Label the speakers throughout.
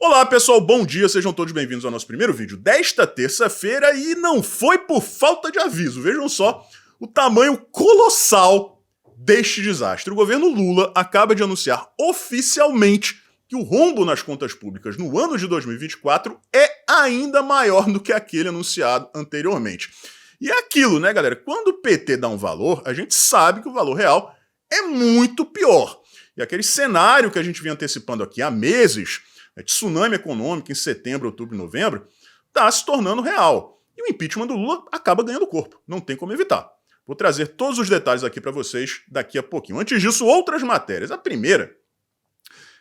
Speaker 1: Olá pessoal, bom dia, sejam todos bem-vindos ao nosso primeiro vídeo desta terça-feira e não foi por falta de aviso, vejam só o tamanho colossal deste desastre. O governo Lula acaba de anunciar oficialmente que o rombo nas contas públicas no ano de 2024 é ainda maior do que aquele anunciado anteriormente. E é aquilo, né galera, quando o PT dá um valor, a gente sabe que o valor real é muito pior. E aquele cenário que a gente vinha antecipando aqui há meses, tsunami econômico em setembro, outubro e novembro, está se tornando real. E o impeachment do Lula acaba ganhando corpo, não tem como evitar. Vou trazer todos os detalhes aqui para vocês daqui a pouquinho. Antes disso, outras matérias. A primeira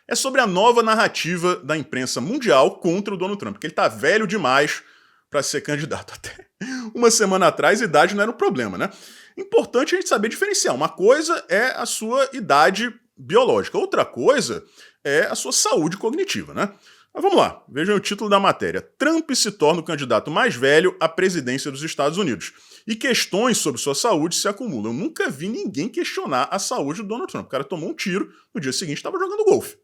Speaker 1: é sobre a nova narrativa da imprensa mundial contra o Donald Trump, que ele está velho demais para ser candidato. Até uma semana atrás, idade não era um problema, né? Importante a gente saber diferenciar. Uma coisa é a sua idade biológica, outra coisa é a sua saúde cognitiva, né? Mas vamos lá, vejam o título da matéria. Trump se torna o candidato mais velho à presidência dos Estados Unidos. E questões sobre sua saúde se acumulam. Eu nunca vi ninguém questionar a saúde do Donald Trump. O cara tomou um tiro, no dia seguinte estava jogando golfe.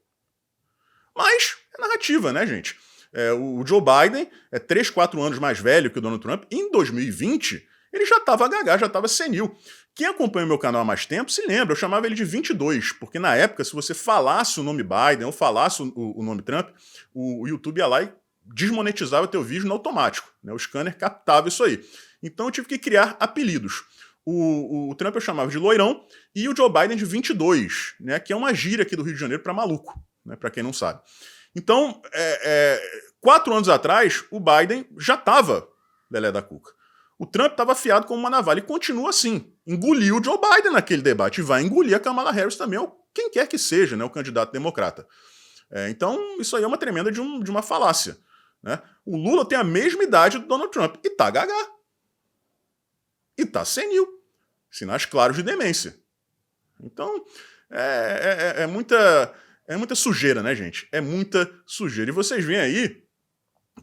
Speaker 1: Mas é narrativa, né, gente? O Joe Biden é 3, 4 anos mais velho que o Donald Trump. Em 2020, ele já estava gaga, já estava senil. Quem acompanha o meu canal há mais tempo se lembra, eu chamava ele de 22, porque na época, se você falasse o nome Biden ou falasse o nome Trump, o YouTube ia lá e desmonetizava teu vídeo no automático, né? O scanner captava isso aí. Então eu tive que criar apelidos. O Trump eu chamava de loirão e o Joe Biden de 22, né? Que é uma gíria aqui do Rio de Janeiro para maluco, né? Para quem não sabe. Então, 4 anos atrás, o Biden já estava lelé da cuca. O Trump estava afiado como uma navalha e continua assim. Engoliu o Joe Biden naquele debate e vai engolir a Kamala Harris também, ou quem quer que seja, né, o candidato democrata. Então, isso aí é uma tremenda de uma falácia. Né? O Lula tem a mesma idade do Donald Trump e tá gaga. E tá senil. Sinais claros de demência. Então, é muita sujeira, né, gente? É muita sujeira. E vocês veem aí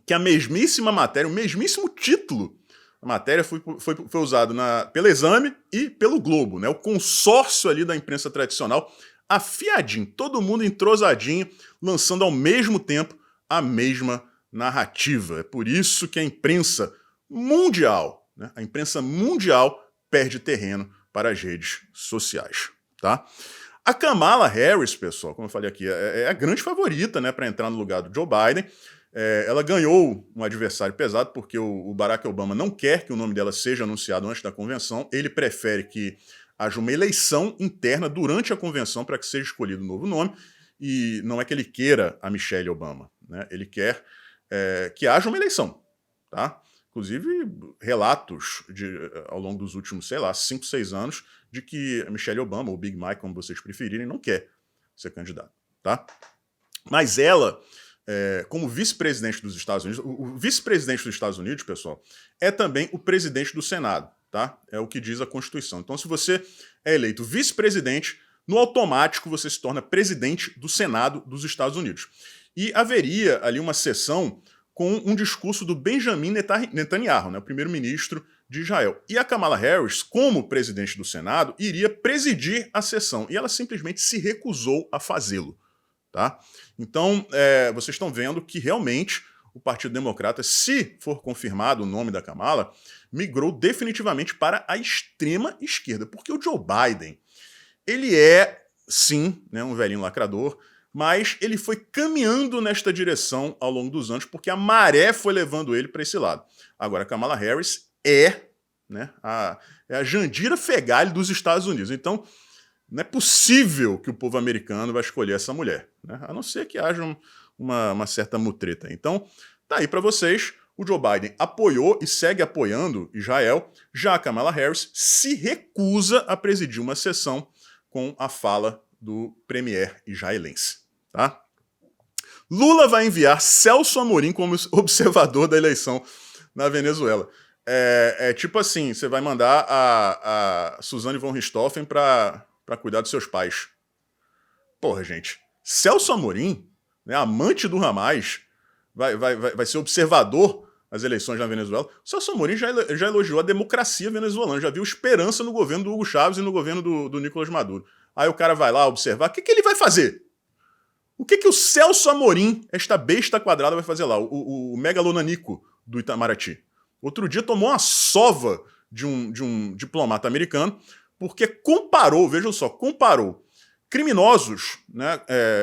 Speaker 1: que a mesmíssima matéria, o mesmíssimo título, a matéria foi usado pelo Exame e pelo Globo, né? O consórcio ali da imprensa tradicional, afiadinho, todo mundo entrosadinho, lançando ao mesmo tempo a mesma narrativa. É por isso que a imprensa mundial, né? A imprensa mundial perde terreno para as redes sociais, tá? A Kamala Harris, pessoal, como eu falei aqui, é a grande favorita, né, para entrar no lugar do Joe Biden. Ela ganhou um adversário pesado porque o Barack Obama não quer que o nome dela seja anunciado antes da convenção. Ele prefere que haja uma eleição interna durante a convenção para que seja escolhido um novo nome. E não é que ele queira a Michelle Obama, né? Ele quer que haja uma eleição, tá? Inclusive, relatos ao longo dos últimos, 5, 6 anos, de que a Michelle Obama, ou Big Mike, como vocês preferirem, não quer ser candidata, tá? Mas ela, como vice-presidente dos Estados Unidos, o vice-presidente dos Estados Unidos, pessoal, é também o presidente do Senado, tá? É o que diz a Constituição. Então, se você é eleito vice-presidente, no automático você se torna presidente do Senado dos Estados Unidos. E haveria ali uma sessão com um discurso do Benjamin Netanyahu, né, o primeiro-ministro de Israel. E a Kamala Harris, como presidente do Senado, iria presidir a sessão. E ela simplesmente se recusou a fazê-lo. Tá? Então, vocês estão vendo que realmente o Partido Democrata, se for confirmado o nome da Kamala, migrou definitivamente para a extrema esquerda. Porque o Joe Biden, ele é, sim, né, um velhinho lacrador, mas ele foi caminhando nesta direção ao longo dos anos, porque a maré foi levando ele para esse lado. Agora, a Kamala Harris né, a Jandira Fegali dos Estados Unidos. Então, não é possível que o povo americano vai escolher essa mulher, né? A não ser que haja uma certa mutreta. Então, tá aí para vocês. O Joe Biden apoiou e segue apoiando Israel, já a Kamala Harris se recusa a presidir uma sessão com a fala do premier israelense. Tá? Lula vai enviar Celso Amorim como observador da eleição na Venezuela. Tipo assim, você vai mandar a Suzane von Richthofen para cuidar dos seus pais. Porra, gente. Celso Amorim, né, amante do Hamas, vai ser observador das eleições na Venezuela. Celso Amorim já elogiou a democracia venezuelana, já viu esperança no governo do Hugo Chávez e no governo do Nicolás Maduro. Aí o cara vai lá observar, o que ele vai fazer? O que o Celso Amorim, esta besta quadrada, vai fazer lá? O megalonanico do Itamaraty. Outro dia tomou uma sova de um diplomata americano, porque comparou, vejam só, comparou criminosos, né,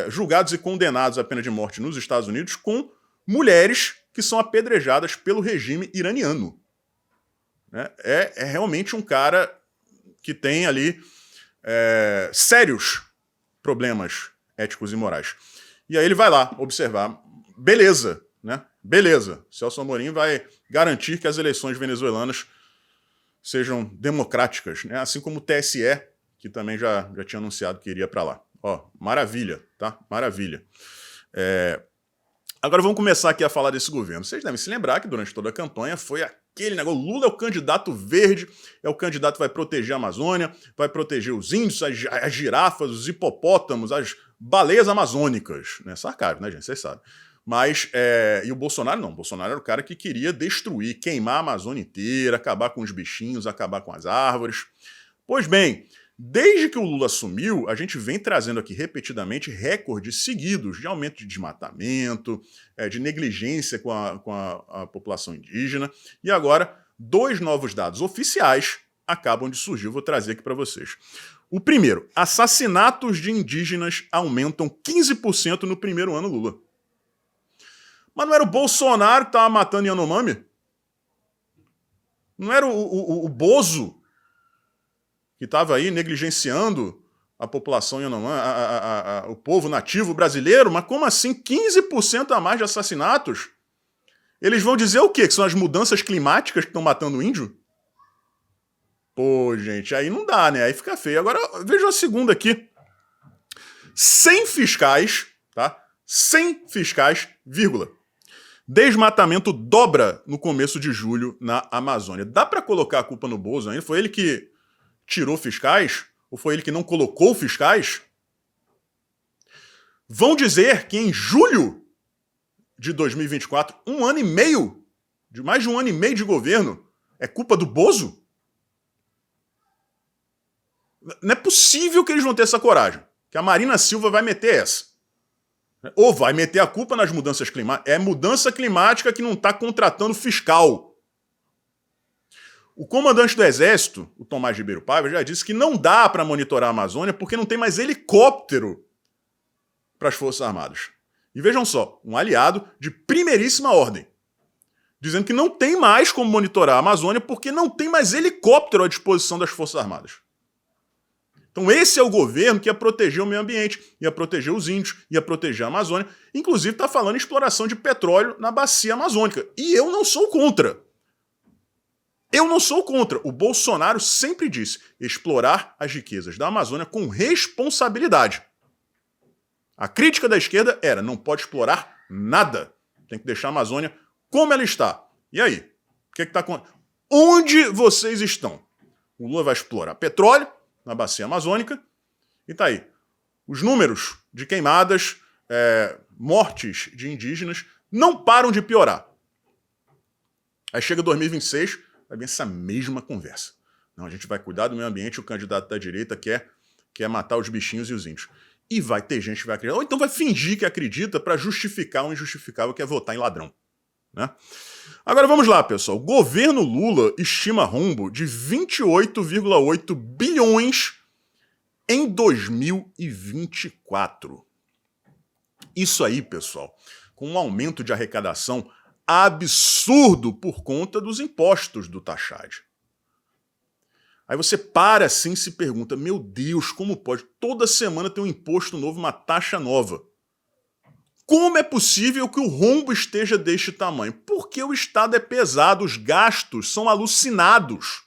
Speaker 1: julgados e condenados à pena de morte nos Estados Unidos com mulheres que são apedrejadas pelo regime iraniano. Né? É realmente um cara que tem ali sérios problemas éticos e morais. E aí ele vai lá observar. Beleza, né? Beleza. Celso Amorim vai garantir que as eleições venezuelanas sejam democráticas, né? Assim como o TSE, que também já tinha anunciado que iria para lá. Ó, maravilha, tá? Maravilha. Agora vamos começar aqui a falar desse governo. Vocês devem se lembrar que durante toda a campanha foi aquele negócio, Lula é o candidato verde, é o candidato que vai proteger a Amazônia, vai proteger os índios, as girafas, os hipopótamos, as baleias amazônicas. Né? Sarcasmo, né, gente? Vocês sabem. Mas, e o Bolsonaro não. O Bolsonaro era o cara que queria destruir, queimar a Amazônia inteira, acabar com os bichinhos, acabar com as árvores. Pois bem, desde que o Lula assumiu, a gente vem trazendo aqui repetidamente recordes seguidos de aumento de desmatamento, de negligência com a população indígena. E agora, 2 novos dados oficiais acabam de surgir. Eu vou trazer aqui para vocês. O primeiro, assassinatos de indígenas aumentam 15% no primeiro ano Lula. Mas não era o Bolsonaro que estava matando Yanomami? Não era o Bozo que estava aí negligenciando a população Yanomami, o povo nativo brasileiro? Mas como assim 15% a mais de assassinatos? Eles vão dizer o quê? Que são as mudanças climáticas que estão matando o índio? Pô, gente, aí não dá, né? Aí fica feio. Agora, veja a segunda aqui. 100 fiscais, tá? 100 fiscais, vírgula. Desmatamento dobra no começo de julho na Amazônia. Dá para colocar a culpa no Bozo ainda? Foi ele que tirou fiscais? Ou foi ele que não colocou fiscais? Vão dizer que em julho de 2024, mais de um ano e meio de governo, é culpa do Bozo? Não é possível que eles vão ter essa coragem. Que a Marina Silva vai meter essa. Ou vai meter a culpa nas mudanças climáticas. É mudança climática que não está contratando fiscal. O comandante do Exército, o Tomás Ribeiro Paiva, já disse que não dá para monitorar a Amazônia porque não tem mais helicóptero para as Forças Armadas. E vejam só, um aliado de primeiríssima ordem, dizendo que não tem mais como monitorar a Amazônia porque não tem mais helicóptero à disposição das Forças Armadas. Então esse é o governo que ia proteger o meio ambiente, ia proteger os índios, ia proteger a Amazônia. Inclusive está falando em exploração de petróleo na bacia amazônica. E eu não sou contra. Eu não sou contra. O Bolsonaro sempre disse explorar as riquezas da Amazônia com responsabilidade. A crítica da esquerda era não pode explorar nada. Tem que deixar a Amazônia como ela está. E aí? O que está acontecendo? Onde vocês estão? O Lula vai explorar petróleo na bacia amazônica, e tá aí. Os números de queimadas, mortes de indígenas, não param de piorar. Aí chega 2026, vai vir essa mesma conversa. Não, a gente vai cuidar do meio ambiente, o candidato da direita quer matar os bichinhos e os índios. E vai ter gente que vai acreditar, ou então vai fingir que acredita para justificar o injustificável, que é votar em ladrão. Né? Agora vamos lá, pessoal. O governo Lula estima rombo de 28,8 bilhões em 2024. Isso aí, pessoal, com um aumento de arrecadação absurdo por conta dos impostos do Taxade. Aí você para assim e se pergunta, meu Deus, como pode? Toda semana tem um imposto novo, uma taxa nova. Como é possível que o rombo esteja deste tamanho? Porque o Estado é pesado, os gastos são alucinados.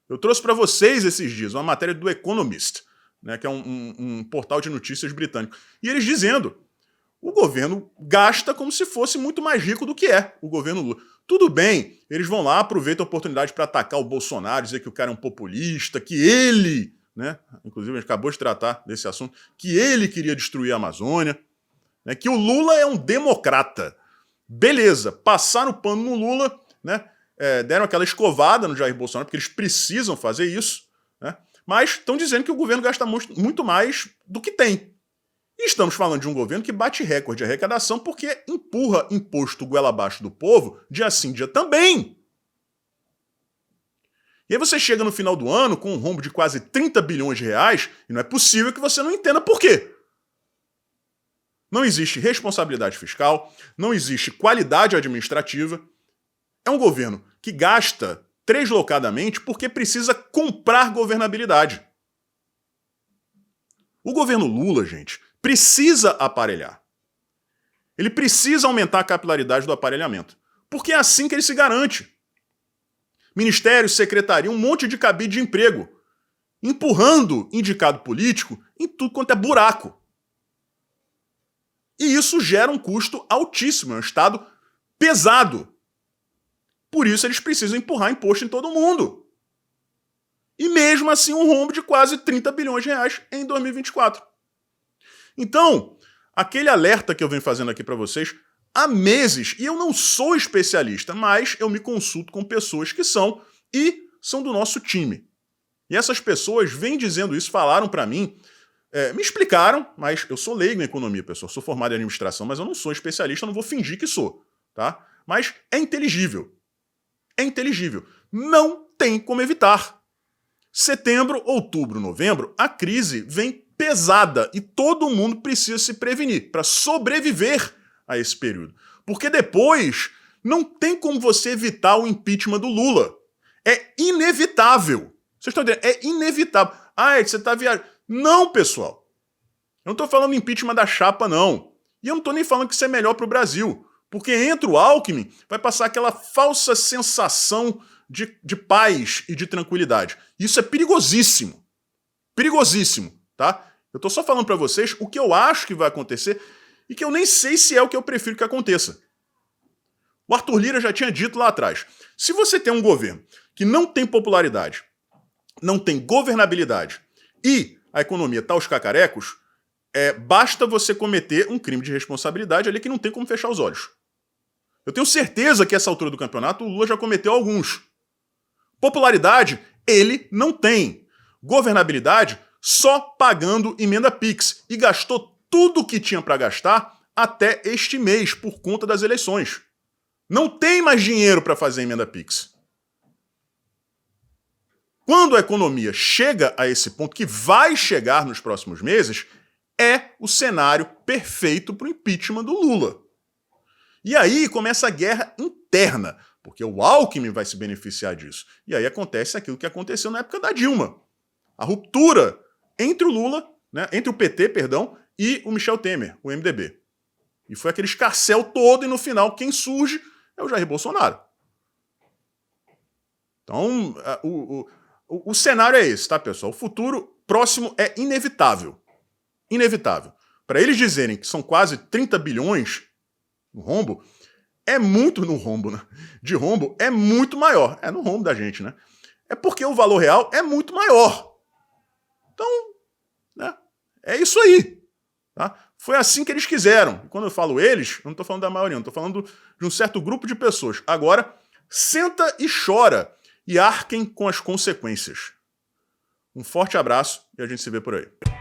Speaker 1: Eu trouxe para vocês esses dias uma matéria do Economist, né, que é um portal de notícias britânico. E eles dizendo, o governo gasta como se fosse muito mais rico do que é o governo Lula. Tudo bem, eles vão lá, aproveitam a oportunidade para atacar o Bolsonaro, dizer que o cara é um populista, que ele, né, inclusive a gente acabou de tratar desse assunto, que ele queria destruir a Amazônia, né, que o Lula é um democrata. Beleza, passaram o pano no Lula, né, deram aquela escovada no Jair Bolsonaro, porque eles precisam fazer isso, né, mas estão dizendo que o governo gasta muito mais do que tem. E estamos falando de um governo que bate recorde de arrecadação porque empurra imposto goela abaixo do povo dia sim, dia também. E aí você chega no final do ano com um rombo de quase 30 bilhões de reais e não é possível que você não entenda por quê. Não existe responsabilidade fiscal, não existe qualidade administrativa. É um governo que gasta deslocadamente porque precisa comprar governabilidade. O governo Lula, gente, precisa aparelhar. Ele precisa aumentar a capilaridade do aparelhamento. Porque é assim que ele se garante. Ministério, secretaria, um monte de cabide de emprego. Empurrando indicado político em tudo quanto é buraco. E isso gera um custo altíssimo, é um Estado pesado. Por isso eles precisam empurrar imposto em todo mundo. E mesmo assim um rombo de quase 30 bilhões de reais em 2024. Então, aquele alerta que eu venho fazendo aqui para vocês há meses, e eu não sou especialista, mas eu me consulto com pessoas que são e são do nosso time. E essas pessoas vêm dizendo isso, falaram para mim, me explicaram, mas eu sou leigo em economia, pessoal, sou formado em administração, mas eu não sou especialista, eu não vou fingir que sou, tá? Mas é inteligível. É inteligível. Não tem como evitar. Setembro, outubro, novembro, a crise vem pesada e todo mundo precisa se prevenir para sobreviver a esse período. Porque depois não tem como você evitar o impeachment do Lula. É inevitável. Vocês estão entendendo? É inevitável. Ah, você está viajando. Não, pessoal. Eu não estou falando impeachment da chapa, não. E eu não estou nem falando que isso é melhor para o Brasil. Porque entra o Alckmin, vai passar aquela falsa sensação de paz e de tranquilidade. Isso é perigosíssimo. Perigosíssimo, tá? Eu tô só falando para vocês o que eu acho que vai acontecer e que eu nem sei se é o que eu prefiro que aconteça. O Arthur Lira já tinha dito lá atrás. Se você tem um governo que não tem popularidade, não tem governabilidade e a economia tá aos cacarecos, basta você cometer um crime de responsabilidade ali que não tem como fechar os olhos. Eu tenho certeza que essa altura do campeonato o Lula já cometeu alguns. Popularidade, ele não tem. Governabilidade, só pagando emenda Pix. E gastou tudo o que tinha para gastar até este mês, por conta das eleições. Não tem mais dinheiro para fazer emenda Pix. Quando a economia chega a esse ponto, que vai chegar nos próximos meses, é o cenário perfeito para o impeachment do Lula. E aí começa a guerra interna, porque o Alckmin vai se beneficiar disso. E aí acontece aquilo que aconteceu na época da Dilma. A ruptura entre o Lula, entre o PT, perdão, e o Michel Temer, o MDB. E foi aquele escarcéu todo e no final quem surge é o Jair Bolsonaro. Então, o cenário é esse, tá, pessoal? O futuro próximo é inevitável. Inevitável. Para eles dizerem que são quase 30 bilhões no rombo, é muito no rombo, né? De rombo é muito maior. É no rombo da gente, né? É porque o valor real é muito maior. Então, né? É isso aí. Tá? Foi assim que eles quiseram. E quando eu falo eles, eu não estou falando da maioria, eu estou falando de um certo grupo de pessoas. Agora, senta e chora e arquem com as consequências. Um forte abraço e a gente se vê por aí.